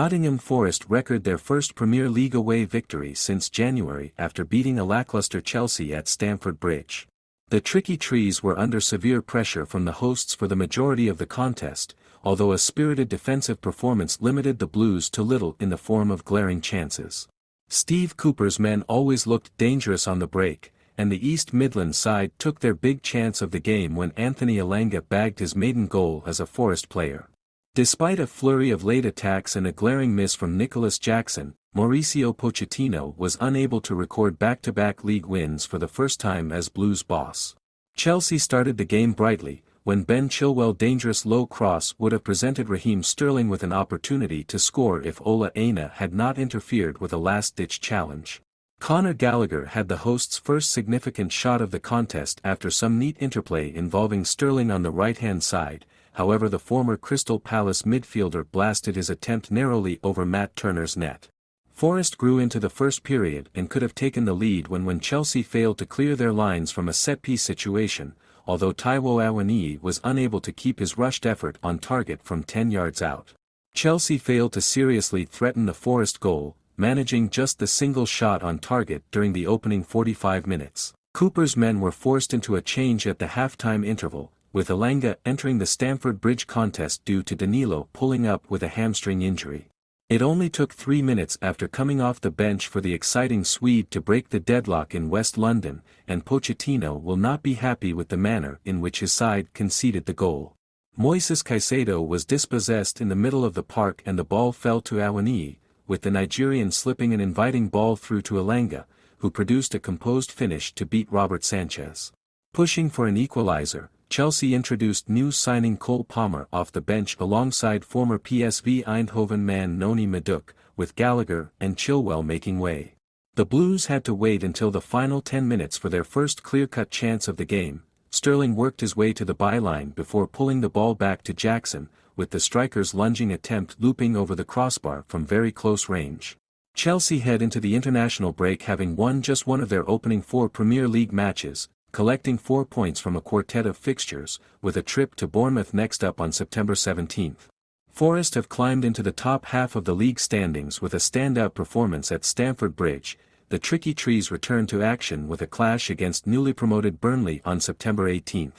Nottingham Forest record their first Premier League away victory since January after beating a lackluster Chelsea at Stamford Bridge. The Tricky Trees were under severe pressure from the hosts for the majority of the contest, although a spirited defensive performance limited the Blues to little in the form of glaring chances. Steve Cooper's men always looked dangerous on the break, and the East Midlands side took their big chance of the game when Anthony Elanga bagged his maiden goal as a Forest player. Despite a flurry of late attacks and a glaring miss from Nicholas Jackson, Mauricio Pochettino was unable to record back-to-back league wins for the first time as Blues boss. Chelsea started the game brightly, when Ben Chilwell's dangerous low cross would have presented Raheem Sterling with an opportunity to score if Ola Aina had not interfered with a last-ditch challenge. Conor Gallagher had the hosts' first significant shot of the contest after some neat interplay involving Sterling on the right-hand side. However, the former Crystal Palace midfielder blasted his attempt narrowly over Matt Turner's net. Forest grew into the first period and could have taken the lead when Chelsea failed to clear their lines from a set-piece situation, although Taiwo Awoniyi was unable to keep his rushed effort on target from 10 yards out. Chelsea failed to seriously threaten the Forest goal, managing just the single shot on target during the opening 45 minutes. Cooper's men were forced into a change at the half-time interval, with Elanga entering the Stamford Bridge contest due to Danilo pulling up with a hamstring injury. It only took 3 minutes after coming off the bench for the exciting Swede to break the deadlock in West London, and Pochettino will not be happy with the manner in which his side conceded the goal. Moises Caicedo was dispossessed in the middle of the park and the ball fell to Awoniyi, with the Nigerian slipping an inviting ball through to Elanga, who produced a composed finish to beat Robert Sanchez. Pushing for an equalizer, Chelsea introduced new signing Cole Palmer off the bench alongside former PSV Eindhoven man Noni Madueke, with Gallagher and Chilwell making way. The Blues had to wait until the final 10 minutes for their first clear-cut chance of the game. Sterling worked his way to the byline before pulling the ball back to Jackson, with the striker's lunging attempt looping over the crossbar from very close range. Chelsea head into the international break having won just one of their opening 4 Premier League matches, collecting 4 points from a quartet of fixtures, with a trip to Bournemouth next up on September 17. Forest have climbed into the top half of the league standings with a standout performance at Stamford Bridge. The Tricky Trees return to action with a clash against newly promoted Burnley on September 18.